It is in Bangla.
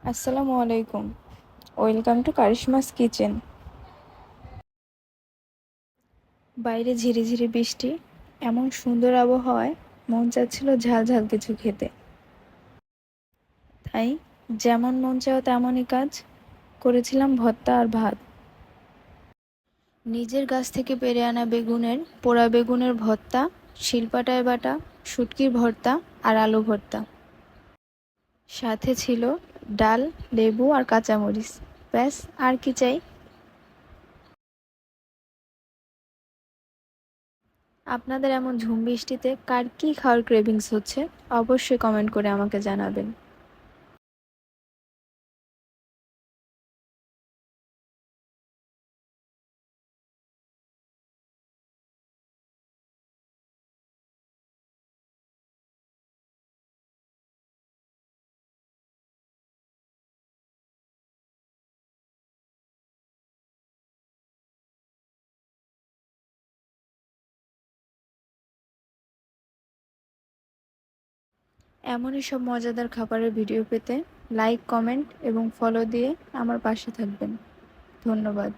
আসসালামু আলাইকুম। Welcome to Karishma's kitchen. বাইরে ঝিরিঝিরি বৃষ্টি, এমন সুন্দর আবহাওয়ায় মন চাচ্ছিল ঝাল ঝাল কিছু খেতে। তাই যেমন মন চাও তেমনই কাজ করেছিলাম, ভর্তা আর ভাত। নিজের গাছ থেকে পেড়ে আনা বেগুনের পোড়া বেগুনের ভর্তা, শিলপাটায় বাটা শুটকির ভর্তা আর আলু ভর্তা। সাথে ছিল ডাল, লেবু আর কাঁচামরিচ। ব্যাস, আর কি চাই। আপনাদের এমন ঝুম বৃষ্টিতে কার কী খাওয়ার ক্রেভিংস হচ্ছে অবশ্যই কমেন্ট করে আমাকে জানাবেন। এমনই সব মজাদার খাবারের ভিডিও পেতে লাইক, কমেন্ট এবং ফলো দিয়ে আমার পাশে থাকবেন। ধন্যবাদ।